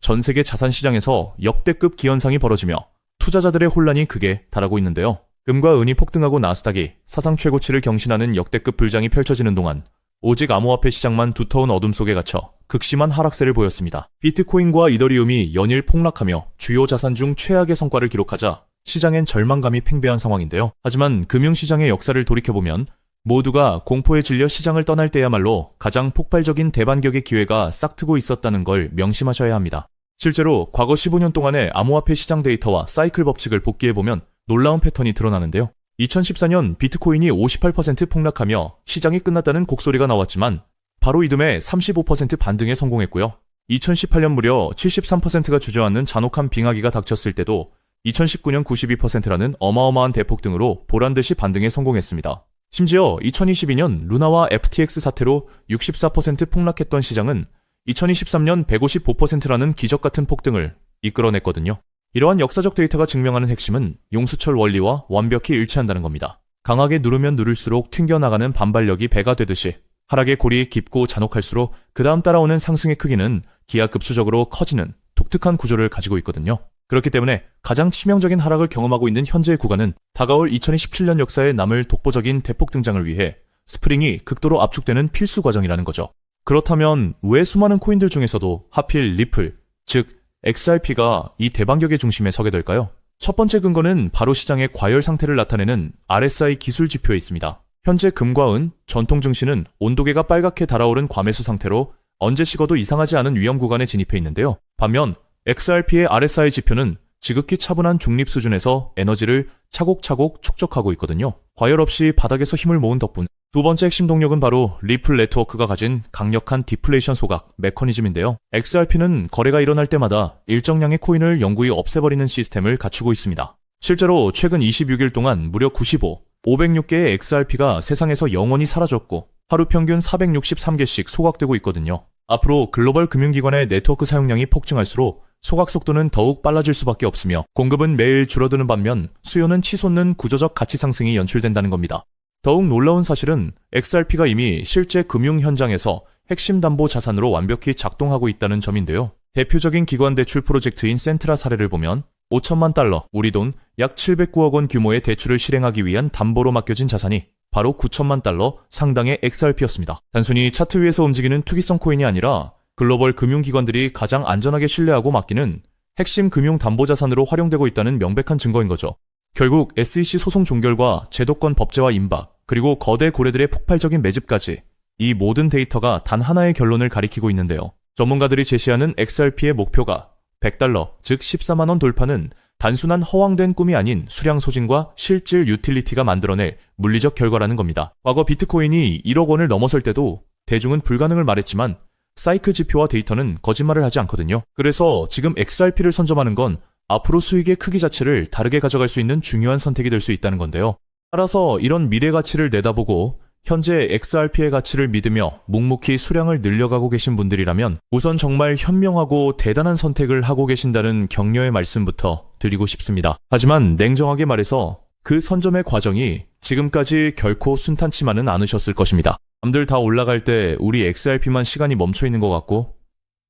전 세계 자산 시장에서 역대급 기현상이 벌어지며 투자자들의 혼란이 극에 달하고 있는데요. 금과 은이 폭등하고 나스닥이 사상 최고치를 경신하는 역대급 불장이 펼쳐지는 동안 오직 암호화폐 시장만 두터운 어둠 속에 갇혀 극심한 하락세를 보였습니다. 비트코인과 이더리움이 연일 폭락하며 주요 자산 중 최악의 성과를 기록하자 시장엔 절망감이 팽배한 상황인데요. 하지만 금융시장의 역사를 돌이켜보면 모두가 공포에 질려 시장을 떠날 때야말로 가장 폭발적인 대반격의 기회가 싹트고 있었다는 걸 명심하셔야 합니다. 실제로 과거 15년 동안의 암호화폐 시장 데이터와 사이클 법칙을 복기해보면 놀라운 패턴이 드러나는데요. 2014년 비트코인이 58% 폭락하며 시장이 끝났다는 곡소리가 나왔지만 바로 이듬해 35% 반등에 성공했고요. 2018년 무려 73%가 주저앉는 잔혹한 빙하기가 닥쳤을 때도 2019년 92%라는 어마어마한 대폭등으로 보란듯이 반등에 성공했습니다. 심지어 2022년 루나와 FTX 사태로 64% 폭락했던 시장은 2023년 155%라는 기적같은 폭등을 이끌어냈거든요. 이러한 역사적 데이터가 증명하는 핵심은 용수철 원리와 완벽히 일치한다는 겁니다. 강하게 누르면 누를수록 튕겨나가는 반발력이 배가 되듯이 하락의 골이 깊고 잔혹할수록 그 다음 따라오는 상승의 크기는 기하급수적으로 커지는 독특한 구조를 가지고 있거든요. 그렇기 때문에 가장 치명적인 하락을 경험하고 있는 현재의 구간은 다가올 2027년 역사에 남을 독보적인 대폭 등장을 위해 스프링이 극도로 압축되는 필수 과정이라는 거죠. 그렇다면 왜 수많은 코인들 중에서도 하필 리플, 즉 XRP가 이 대반격의 중심에 서게 될까요? 첫 번째 근거는 바로 시장의 과열 상태를 나타내는 RSI 기술 지표에 있습니다. 현재 금과 은, 전통 증시는 온도계가 빨갛게 달아오른 과매수 상태로 언제 식어도 이상하지 않은 위험 구간에 진입해 있는데요. 반면 XRP의 RSI 지표는 지극히 차분한 중립 수준에서 에너지를 차곡차곡 축적하고 있거든요. 과열 없이 바닥에서 힘을 모은 덕분. 두 번째 핵심 동력은 바로 리플 네트워크가 가진 강력한 디플레이션 소각 메커니즘인데요. XRP는 거래가 일어날 때마다 일정량의 코인을 영구히 없애버리는 시스템을 갖추고 있습니다. 실제로 최근 26일 동안 무려 506개의 XRP가 세상에서 영원히 사라졌고 하루 평균 463개씩 소각되고 있거든요. 앞으로 글로벌 금융기관의 네트워크 사용량이 폭증할수록 소각 속도는 더욱 빨라질 수밖에 없으며 공급은 매일 줄어드는 반면 수요는 치솟는 구조적 가치 상승이 연출된다는 겁니다. 더욱 놀라운 사실은 XRP가 이미 실제 금융 현장에서 핵심 담보 자산으로 완벽히 작동하고 있다는 점인데요. 대표적인 기관 대출 프로젝트인 센트라 사례를 보면 5천만 달러, 우리 돈 약 709억 원 규모의 대출을 실행하기 위한 담보로 맡겨진 자산이 바로 9천만 달러 상당의 XRP였습니다. 단순히 차트 위에서 움직이는 투기성 코인이 아니라 글로벌 금융기관들이 가장 안전하게 신뢰하고 맡기는 핵심 금융 담보자산으로 활용되고 있다는 명백한 증거인 거죠. 결국 SEC 소송 종결과 제도권 법제화 임박, 그리고 거대 고래들의 폭발적인 매집까지 이 모든 데이터가 단 하나의 결론을 가리키고 있는데요. 전문가들이 제시하는 XRP의 목표가 100달러, 즉 14만 원 돌파는 단순한 허황된 꿈이 아닌 수량 소진과 실질 유틸리티가 만들어낼 물리적 결과라는 겁니다. 과거 비트코인이 1억 원을 넘어설 때도 대중은 불가능을 말했지만 사이클 지표와 데이터는 거짓말을 하지 않거든요. 그래서 지금 XRP를 선점하는 건 앞으로 수익의 크기 자체를 다르게 가져갈 수 있는 중요한 선택이 될 수 있다는 건데요. 따라서 이런 미래 가치를 내다보고 현재 XRP의 가치를 믿으며 묵묵히 수량을 늘려가고 계신 분들이라면 우선 정말 현명하고 대단한 선택을 하고 계신다는 격려의 말씀부터 드리고 싶습니다. 하지만 냉정하게 말해서 그 선점의 과정이 지금까지 결코 순탄치만은 않으셨을 것입니다. 남들 다 올라갈 때 우리 XRP만 시간이 멈춰있는 것 같고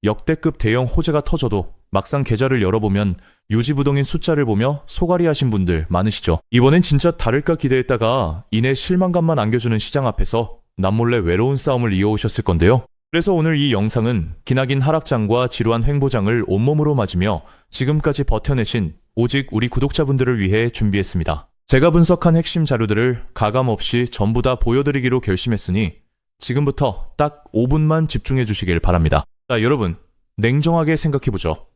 역대급 대형 호재가 터져도 막상 계좌를 열어보면 유지부동인 숫자를 보며 소갈이 하신 분들 많으시죠. 이번엔 진짜 다를까 기대했다가 이내 실망감만 안겨주는 시장 앞에서 남몰래 외로운 싸움을 이어오셨을 건데요. 그래서 오늘 이 영상은 기나긴 하락장과 지루한 횡보장을 온몸으로 맞으며 지금까지 버텨내신 오직 우리 구독자분들을 위해 준비했습니다. 제가 분석한 핵심 자료들을 가감없이 전부 다 보여드리기로 결심했으니 지금부터 딱 5분만 집중해 주시길 바랍니다. 자, 여러분, 냉정하게 생각해보죠.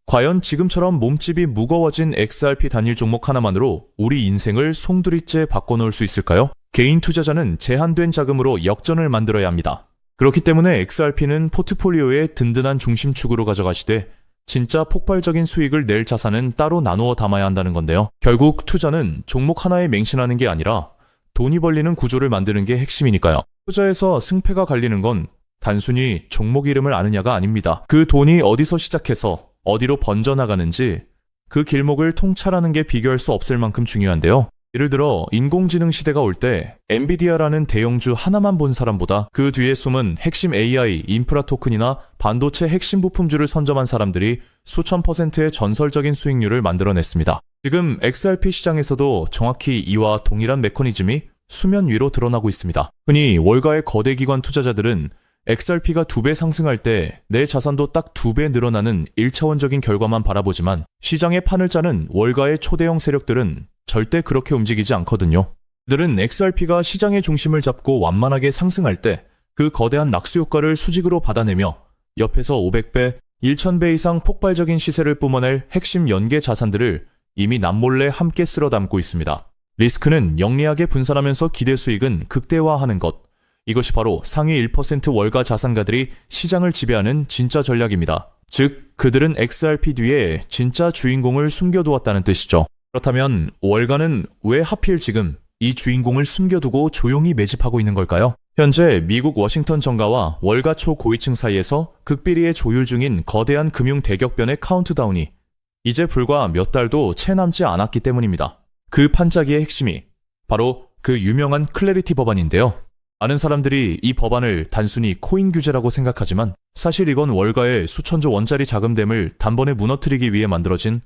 과연 지금처럼 몸집이 무거워진 XRP 단일 종목 하나만으로 우리 인생을 송두리째 바꿔놓을 수 있을까요? 개인 투자자는 제한된 자금으로 역전을 만들어야 합니다. 그렇기 때문에 XRP는 포트폴리오의 든든한 중심축으로 가져가시되 진짜 폭발적인 수익을 낼 자산은 따로 나누어 담아야 한다는 건데요. 결국 투자는 종목 하나에 맹신하는 게 아니라 돈이 벌리는 구조를 만드는 게 핵심이니까요. 투자에서 승패가 갈리는 건 단순히 종목 이름을 아느냐가 아닙니다. 그 돈이 어디서 시작해서 어디로 번져나가는지 그 길목을 통찰하는 게 비교할 수 없을 만큼 중요한데요. 예를 들어 인공지능 시대가 올 때 엔비디아라는 대형주 하나만 본 사람보다 그 뒤에 숨은 핵심 AI, 인프라 토큰이나 반도체 핵심 부품주를 선점한 사람들이 수천 %의 전설적인 수익률을 만들어냈습니다. 지금 XRP 시장에서도 정확히 이와 동일한 메커니즘이 수면 위로 드러나고 있습니다. 흔히 월가의 거대 기관 투자자들은 XRP가 2배 상승할 때 내 자산도 딱 2배 늘어나는 1차원적인 결과만 바라보지만 시장의 판을 짜는 월가의 초대형 세력들은 절대 그렇게 움직이지 않거든요. 그들은 XRP가 시장의 중심을 잡고 완만하게 상승할 때 그 거대한 낙수 효과를 수직으로 받아내며 옆에서 500배, 1000배 이상 폭발적인 시세를 뿜어낼 핵심 연계 자산들을 이미 남몰래 함께 쓸어 담고 있습니다. 리스크는 영리하게 분산하면서 기대 수익은 극대화하는 것. 이것이 바로 상위 1% 월가 자산가들이 시장을 지배하는 진짜 전략입니다. 즉, 그들은 XRP 뒤에 진짜 주인공을 숨겨두었다는 뜻이죠. 그렇다면 월가는 왜 하필 지금 이 주인공을 숨겨두고 조용히 매집하고 있는 걸까요? 현재 미국 워싱턴 정가와 월가 초 고위층 사이에서 극비리에 조율 중인 거대한 금융 대격변의 카운트다운이 이제 불과 몇 달도 채 남지 않았기 때문입니다. 그 판짜기의 핵심이 바로 그 유명한 클래리티 법안인데요. 많은 사람들이 이 법안을 단순히 코인 규제라고 생각하지만 사실 이건 월가의 수천조 원짜리 자금댐을 단번에 무너뜨리기 위해 만들어진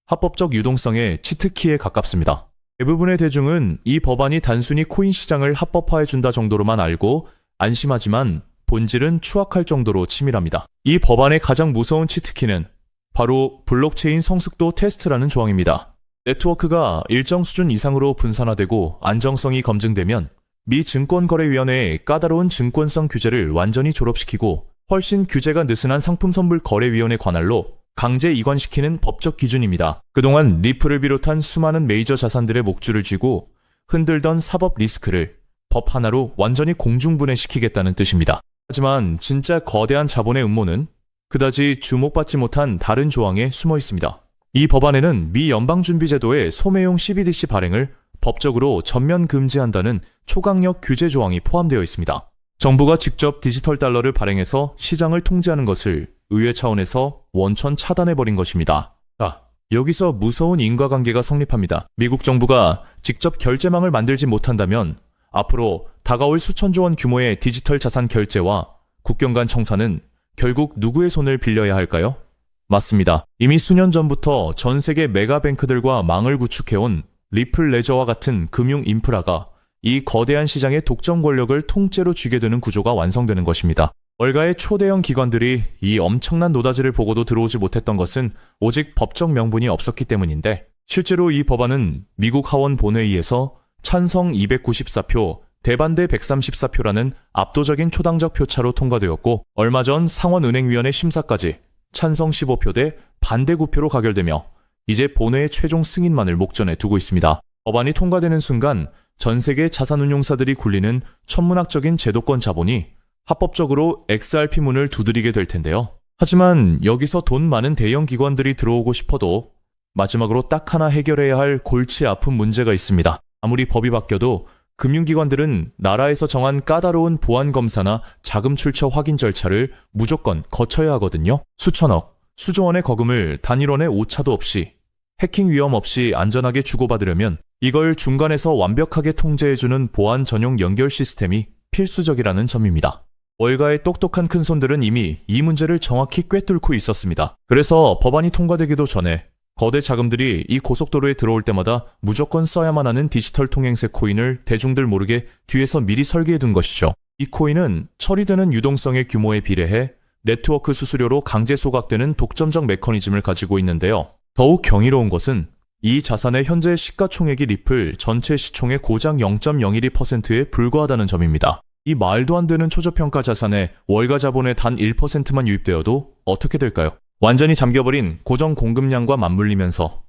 합법적 유동성의 치트키에 가깝습니다. 대부분의 대중은 이 법안이 단순히 코인 시장을 합법화해준다 정도로만 알고 안심하지만 본질은 추악할 정도로 치밀합니다. 이 법안의 가장 무서운 치트키는 바로 블록체인 성숙도 테스트라는 조항입니다. 네트워크가 일정 수준 이상으로 분산화되고 안정성이 검증되면 미 증권거래위원회의 까다로운 증권성 규제를 완전히 졸업시키고 훨씬 규제가 느슨한 상품선불거래위원회 관할로 강제 이관시키는 법적 기준입니다. 그동안 리플을 비롯한 수많은 메이저 자산들의 목줄을 쥐고 흔들던 사법 리스크를 법 하나로 완전히 공중분해시키겠다는 뜻입니다. 하지만 진짜 거대한 자본의 음모는 그다지 주목받지 못한 다른 조항에 숨어 있습니다. 이 법안에는 미 연방준비제도의 소매용 CBDC 발행을 법적으로 전면 금지한다는 초강력 규제 조항이 포함되어 있습니다. 정부가 직접 디지털 달러를 발행해서 시장을 통제하는 것을 의회 차원에서 원천 차단해버린 것입니다. 자, 여기서 무서운 인과관계가 성립합니다. 미국 정부가 직접 결제망을 만들지 못한다면 앞으로 다가올 수천조 원 규모의 디지털 자산 결제와 국경 간 청산은 결국 누구의 손을 빌려야 할까요? 맞습니다. 이미 수년 전부터 전 세계 메가뱅크들과 망을 구축해온 리플 레저와 같은 금융 인프라가 이 거대한 시장의 독점 권력을 통째로 쥐게 되는 구조가 완성되는 것입니다. 월가의 초대형 기관들이 이 엄청난 노다지를 보고도 들어오지 못했던 것은 오직 법적 명분이 없었기 때문인데 실제로 이 법안은 미국 하원 본회의에서 찬성 294표, 대반대 134표라는 압도적인 초당적 표차로 통과되었고 얼마 전 상원은행위원회 심사까지 찬성 15표 대 반대 9표로 가결되며 이제 본회의 최종 승인만을 목전에 두고 있습니다. 법안이 통과되는 순간 전 세계 자산운용사들이 굴리는 천문학적인 제도권 자본이 합법적으로 XRP 문을 두드리게 될 텐데요. 하지만 여기서 돈 많은 대형 기관들이 들어오고 싶어도 마지막으로 딱 하나 해결해야 할 골치 아픈 문제가 있습니다. 아무리 법이 바뀌어도 금융기관들은 나라에서 정한 까다로운 보안검사나 자금 출처 확인 절차를 무조건 거쳐야 하거든요. 수천억, 수조 원의 거금을 단일원의 오차도 없이 해킹 위험 없이 안전하게 주고받으려면 이걸 중간에서 완벽하게 통제해주는 보안 전용 연결 시스템이 필수적이라는 점입니다. 월가의 똑똑한 큰손들은 이미 이 문제를 정확히 꿰뚫고 있었습니다. 그래서 법안이 통과되기도 전에 거대 자금들이 이 고속도로에 들어올 때마다 무조건 써야만 하는 디지털 통행세 코인을 대중들 모르게 뒤에서 미리 설계해둔 것이죠. 이 코인은 처리되는 유동성의 규모에 비례해 네트워크 수수료로 강제 소각되는 독점적 메커니즘을 가지고 있는데요. 더욱 경이로운 것은 이 자산의 현재 시가총액이 리플 전체 시총의 고작 0.012%에 불과하다는 점입니다. 이 말도 안 되는 초저평가 자산에 월가 자본의 단 1%만 유입되어도 어떻게 될까요? 완전히 잠겨버린 고정 공급량과 맞물리면서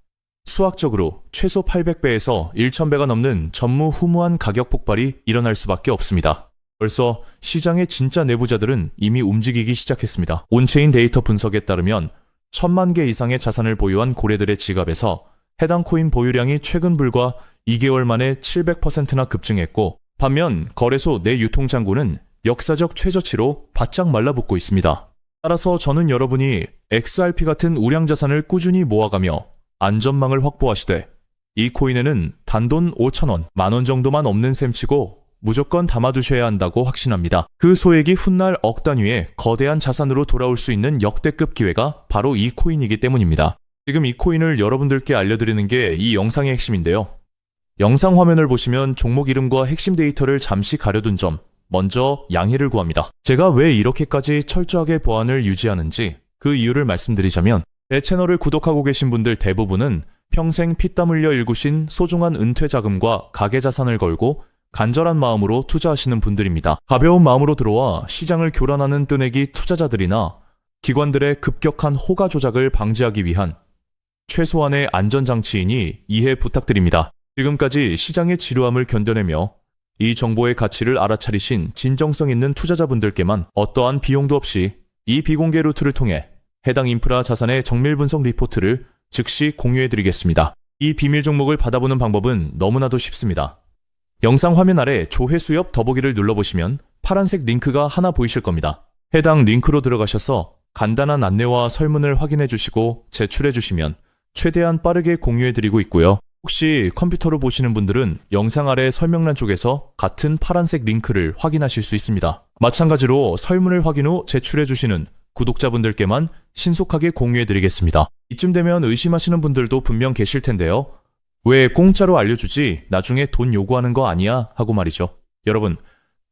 수학적으로 최소 800배에서 1000배가 넘는 전무후무한 가격 폭발이 일어날 수밖에 없습니다. 벌써 시장의 진짜 내부자들은 이미 움직이기 시작했습니다. 온체인 데이터 분석에 따르면 1000만 개 이상의 자산을 보유한 고래들의 지갑에서 해당 코인 보유량이 최근 불과 2개월 만에 700%나 급증했고 반면 거래소 내 유통장고는 역사적 최저치로 바짝 말라붙고 있습니다. 따라서 저는 여러분이 XRP 같은 우량 자산을 꾸준히 모아가며 안전망을 확보하시되 이 코인에는 단 단돈 5,000원, 10,000원 정도만 없는 셈치고 무조건 담아두셔야 한다고 확신합니다. 그 소액이 훗날 억 단위의 거대한 자산으로 돌아올 수 있는 역대급 기회가 바로 이 코인이기 때문입니다. 지금 이 코인을 여러분들께 알려드리는 게 이 영상의 핵심인데요. 영상 화면을 보시면 종목 이름과 핵심 데이터를 잠시 가려둔 점, 먼저 양해를 구합니다. 제가 왜 이렇게까지 철저하게 보안을 유지하는지 그 이유를 말씀드리자면, 제 채널을 구독하고 계신 분들 대부분은 평생 피땀 흘려 일구신 소중한 은퇴 자금과 가계 자산을 걸고 간절한 마음으로 투자하시는 분들입니다. 가벼운 마음으로 들어와 시장을 교란하는 뜨내기 투자자들이나 기관들의 급격한 호가 조작을 방지하기 위한 최소한의 안전장치이니 이해 부탁드립니다. 지금까지 시장의 지루함을 견뎌내며 이 정보의 가치를 알아차리신 진정성 있는 투자자분들께만 어떠한 비용도 없이 이 비공개 루트를 통해 해당 인프라 자산의 정밀 분석 리포트를 즉시 공유해드리겠습니다. 이 비밀 종목을 받아보는 방법은 너무나도 쉽습니다. 영상 화면 아래 조회수 옆 더보기를 눌러보시면 파란색 링크가 하나 보이실 겁니다. 해당 링크로 들어가셔서 간단한 안내와 설문을 확인해 주시고 제출해 주시면 최대한 빠르게 공유해드리고 있고요. 혹시 컴퓨터로 보시는 분들은 영상 아래 설명란 쪽에서 같은 파란색 링크를 확인하실 수 있습니다. 마찬가지로 설문을 확인 후 제출해 주시는 구독자분들께만 신속하게 공유해드리겠습니다. 이쯤 되면 의심하시는 분들도 분명 계실 텐데요. 왜 공짜로 알려주지 나중에 돈 요구하는 거 아니야? 하고 말이죠. 여러분,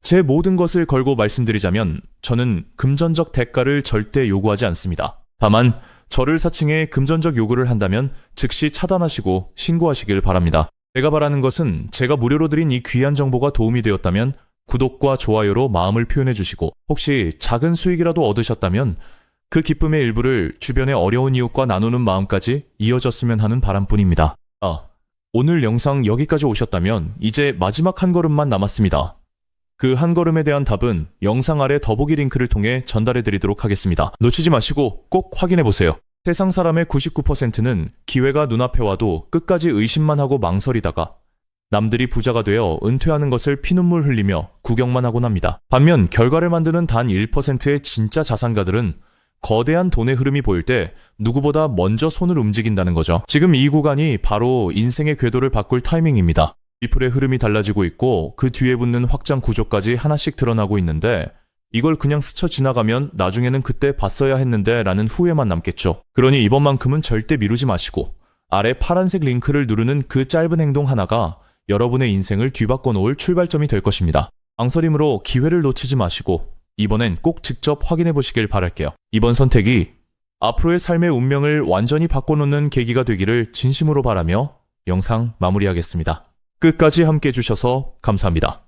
제 모든 것을 걸고 말씀드리자면 저는 금전적 대가를 절대 요구하지 않습니다. 다만 저를 사칭해 금전적 요구를 한다면 즉시 차단하시고 신고하시길 바랍니다. 제가 바라는 것은 제가 무료로 드린 이 귀한 정보가 도움이 되었다면 구독과 좋아요로 마음을 표현해 주시고, 혹시 작은 수익이라도 얻으셨다면 그 기쁨의 일부를 주변의 어려운 이웃과 나누는 마음까지 이어졌으면 하는 바람뿐입니다. 오늘 영상 여기까지 오셨다면 이제 마지막 한 걸음만 남았습니다. 그 한 걸음에 대한 답은 영상 아래 더보기 링크를 통해 전달해 드리도록 하겠습니다. 놓치지 마시고 꼭 확인해 보세요. 세상 사람의 99%는 기회가 눈앞에 와도 끝까지 의심만 하고 망설이다가 남들이 부자가 되어 은퇴하는 것을 피눈물 흘리며 구경만 하곤 합니다. 반면 결과를 만드는 단 1%의 진짜 자산가들은 거대한 돈의 흐름이 보일 때 누구보다 먼저 손을 움직인다는 거죠. 지금 이 구간이 바로 인생의 궤도를 바꿀 타이밍입니다. 리플의 흐름이 달라지고 있고 그 뒤에 붙는 확장 구조까지 하나씩 드러나고 있는데, 이걸 그냥 스쳐 지나가면 나중에는 그때 봤어야 했는데 라는 후회만 남겠죠. 그러니 이번만큼은 절대 미루지 마시고 아래 파란색 링크를 누르는 그 짧은 행동 하나가 여러분의 인생을 뒤바꿔 놓을 출발점이 될 것입니다. 망설임으로 기회를 놓치지 마시고 이번엔 꼭 직접 확인해 보시길 바랄게요. 이번 선택이 앞으로의 삶의 운명을 완전히 바꿔놓는 계기가 되기를 진심으로 바라며 영상 마무리하겠습니다. 끝까지 함께 해주셔서 감사합니다.